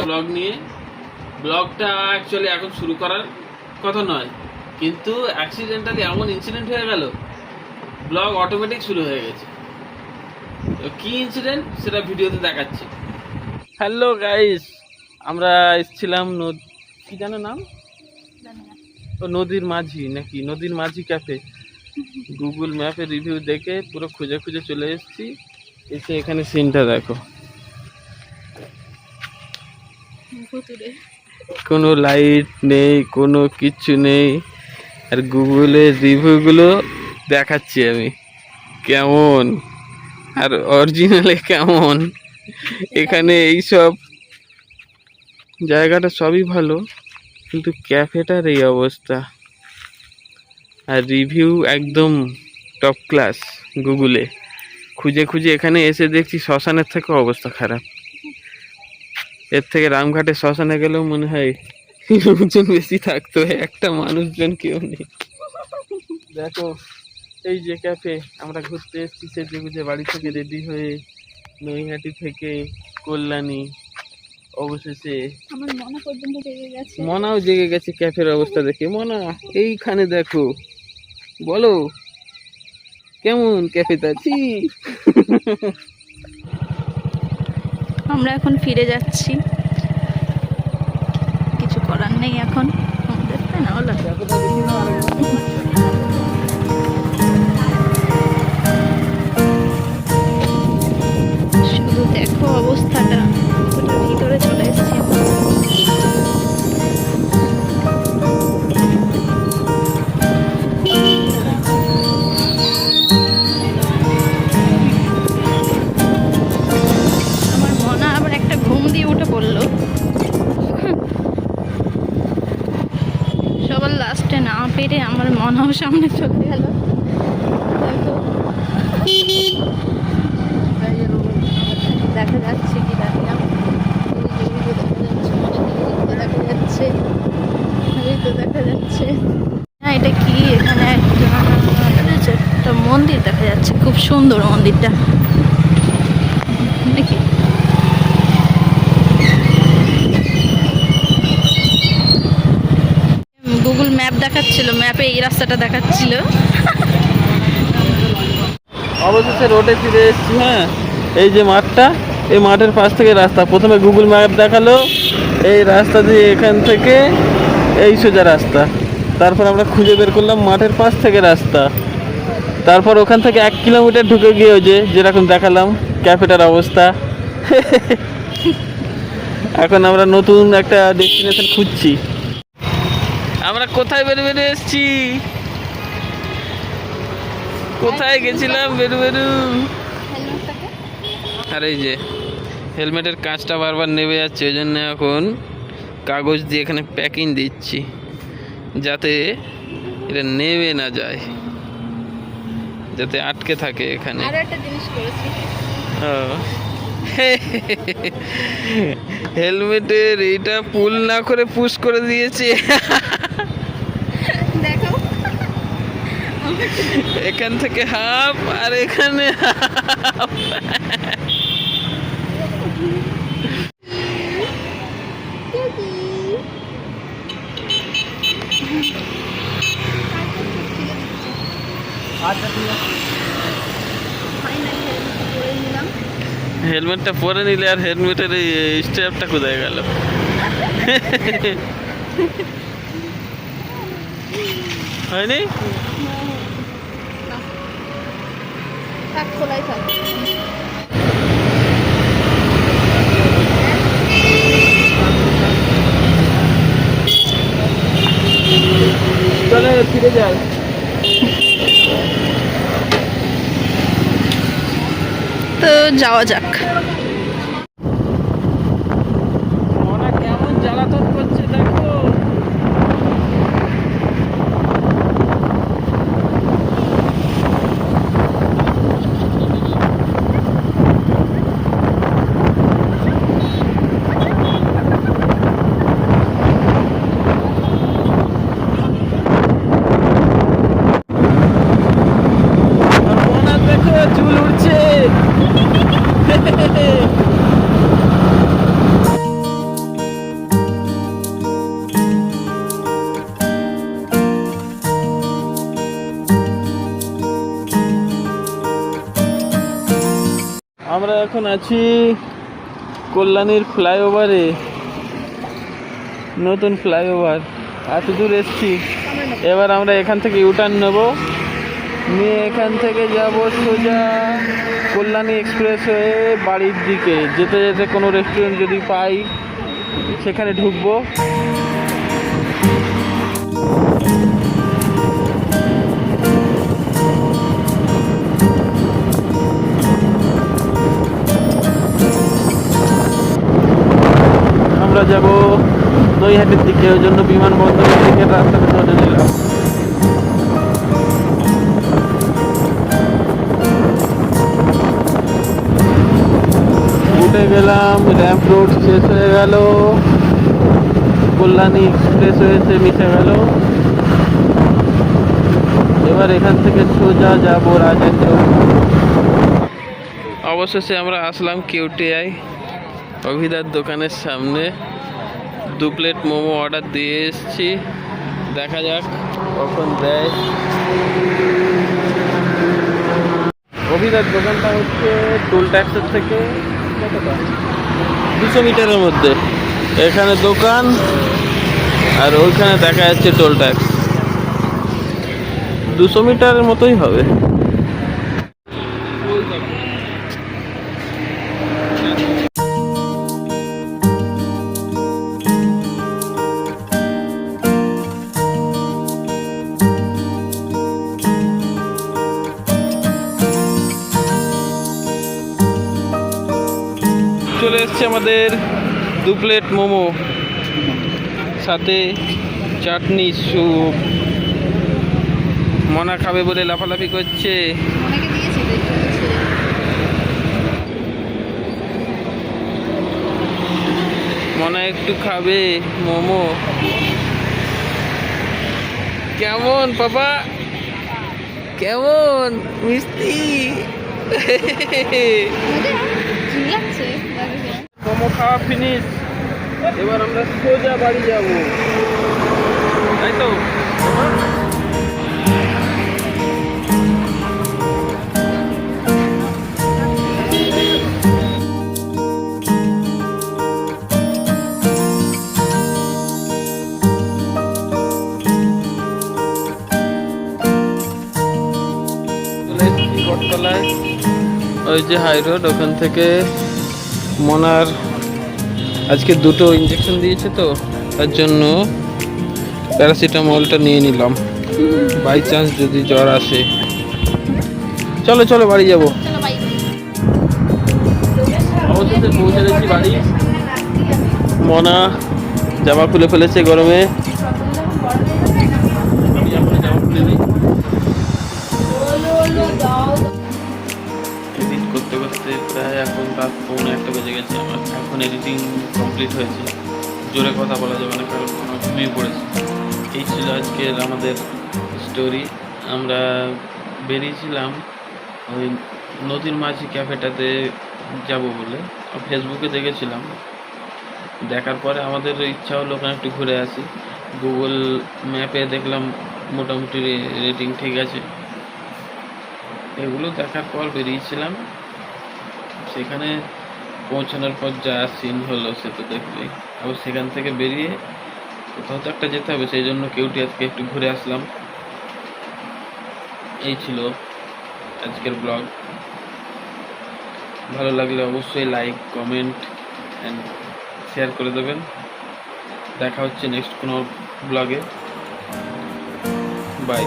Blog নিয়ে। ব্লগটা actually এখন শুরু করার কথা নয়, কিন্তু অ্যাক্সিডেন্টালি এমন ইনসিডেন্ট হয়ে গেল, ব্লগ অটোমেটিক শুরু হয়ে গেছে। কি ইনসিডেন্ট সেটা ভিডিওতে দেখাচ্ছি। হ্যালো গাইস, আমরা এসেছিলাম কি জানো নাম, ও নদীর মাঝি নাকি, নদীর মাঝি ক্যাফে। গুগল ম্যাপে রিভিউ দেখে পুরো খুঁজে খুঁজে চলে এসেছি। এসে এখানে সিনটা দেখো, কোনো লাইট নেই, কোনো কিচ্ছু নেই। আর গুগলের রিভিউগুলো দেখাচ্ছি আমি কেমন আর অরিজিনালে কেমন। এখানে এইসব জায়গাটা সবই ভালো, কিন্তু ক্যাফেটার এই অবস্থা। আর রিভিউ একদম টপ ক্লাস। গুগলে খুঁজে খুঁজে এখানে এসে দেখছি শ্মশানের থেকে অবস্থা খারাপ। এর থেকে রামঘাটে শ্মশানে গেলেও মনে হয় লোকজন বেশি থাকতো, একটা মানুষজন কেউ নেই। দেখো এই যে ক্যাফে, আমরা ঘুরতে এসেছি সেজে গুজে বাড়ি থেকে রেডি হয়ে নৈহাটি থেকে কল্যাণী। অবশেষে আমার মনা পর্যন্ত জেগে গেছে, মনাও জেগে গেছে ক্যাফের অবস্থা দেখে। মনা এইখানে দেখো, বলো কেমন ক্যাফেতে আছি। আমরা এখন ফিরে যাচ্ছি, কিছু করার নেই এখন আমাদের, তাই না? হলো শুধু দেখো অবস্থাটা, ওটার ভিতরে চলে এসেছি। আমার মনা আবার একটা ঘুম দিয়ে উঠে পড়লো। সবার লাস্টে না পেরে আমার মনাও সামনে চলে গেল। দেখা যাচ্ছে কি দেখা যাচ্ছে, দেখা যাচ্ছে না, এটা কি? এখানে একটা মন্দির দেখা যাচ্ছে, খুব সুন্দর মন্দিরটা নাকি। গুগল ম্যাপ দেখাচ্ছিল, ম্যাপে এই রাস্তাটা দেখাচ্ছিল। অবশেষে রোডে ফিরে এসেছি। হ্যাঁ, এই যে মাঠটা, এই মাঠের পাশ থেকে রাস্তা। প্রথমে গুগল ম্যাপ দেখালো এই রাস্তা দিয়ে এখান থেকে এই সোজা রাস্তা। তারপর আমরা খুঁজে বের করলাম মাঠের পাশ থেকে রাস্তা। তারপর ওখান থেকে 1 কিলোমিটার ঢুকে গিয়ে ওই যে যেরকম দেখালাম ক্যাফেটার অবস্থা। এখন আমরা নতুন একটা ডেস্টিনেশন খুঁজছি। আমরা কোথায় বেরু বেরু এসেছি, কোথায় গেছিলাম বেরু বেরু। আর এই যে হেলমেটের কাঁচটা বারবার নেমে যাচ্ছে, ওই জন্য এখন কাগজ দিয়ে এখানে প্যাকিং দিচ্ছি যাতে এটা নেমে না যায়, যাতে আটকে থাকে এখানে। আরো একটা জিনিস করেছি, হেলমেটের এইটা পুল না করে পুশ করে দিয়েছে। দেখো এখান থেকে হাফ আর এখানে হাফ। হেলমেটটা পরে নিলে আর হেলমেটের এই স্ট্র্যাপটা কোথায় গেল? হয়নি? খোলাই থাক। চলে ফিরে যাই। তো যাওয়া যাক। মনা কেমন জ্বালাতন করছে দেখো। চুল উঠছে। আমরা এখন আছি কল্যাণীর ফ্লাইওভারে, নতুন ফ্লাইওভার। এত দূর এসছি, এবার আমরা এখান থেকে ইউটার্ন নেব, নিয়ে এখান থেকে যাব সোজা কল্যাণী এক্সপ্রেস হয়ে বাড়ির দিকে। যেতে যেতে কোনো রেস্টুরেন্ট যদি পাই সেখানে ঢুকবো। আমরা যাব নৈহাটির দিকে, ওই জন্য বিমানবন্দরের দিকে রাস্তাটা ধরে নিলাম। উঠে গেলাম, র্যাম্প রোড শেষ হয়ে গেল, কল্যাণী এক্সপ্রেস হয়েছে মিশে গেল। এবার এখান থেকে সোজা যাব রাজেন্দ্র। অবশেষে আমরা আসলাম কেউটিআই অভিদার দোকানের সামনে। 2 প্লেট মোমো অর্ডার দিয়ে এসেছি, দেখা যাক কখন দেয়। অভিদার দোকানটা হচ্ছে টোল ট্যাক্সের থেকে 200 মিটারের মধ্যে। এখানে দোকান আর ওইখানে দেখা যাচ্ছে টোল ট্যাক্স। 200 মিটারের মতোই হবে। চলে এসছে আমাদের 2 প্লেট মোমো, সাথে চাটনি, স্যুপ। মনা খাবে বলে লাফালাফি করছে। মনা একটু খাবে মোমো। কেমন পাপা, কেমন মিষ্টি? মোমো খাওয়া ফিনিশ। এবার আমরা সোজা বাড়ি যাব, তাই তো? বটতলায় ওই যে হাই রোড, ওখান থেকে মনার আজকে 2টো ইঞ্জেকশন দিয়েছে, তো তার জন্য প্যারাসিটামলটা নিয়ে নিলাম, বাই চান্স যদি জ্বর আসে। চলো চলো বাড়ি যাব। অবশেষে পৌঁছে গেছি বাড়ি। মনা জামা খুলে ফেলেছে গরমে। আমি এখন জামা খুলে নিই। এডিট করতে করতে প্রায় এখন রাত 1:45 বেজে গেছে আমার। এখন এডিটিং কমপ্লিট হয়েছে। জোরে কথা বলা যাবে না, কারণ আমার ঘুমিয়ে পড়েছে। এই ছিল আজকের আমাদের স্টোরি। আমরা বেরিয়েছিলাম ওই নদীর মাঝি ক্যাফেটাতে যাব বলে, ফেসবুকে দেখেছিলাম। দেখার পরে আমাদের ইচ্ছা হলো ওখানে একটু ঘুরে আসি। গুগল ম্যাপে দেখলাম মোটামুটি রেটিং ঠিক আছে। এগুলো দেখার পর বেরিয়েছিলাম। সেখানে পৌঁছানোর পর যা সিন হলো সে তো দেখলেই। আবার সেখান থেকে বেরিয়ে কোথাও তো একটা যেতে হবে, সেই জন্য কেউটি আজকে একটু ঘুরে আসলাম। এই ছিল আজকের ব্লগ। ভালো লাগলে অবশ্যই লাইক, কমেন্ট অ্যান্ড শেয়ার করে দেবেন। দেখা হচ্ছে নেক্সট কোনো ব্লগে। বাই।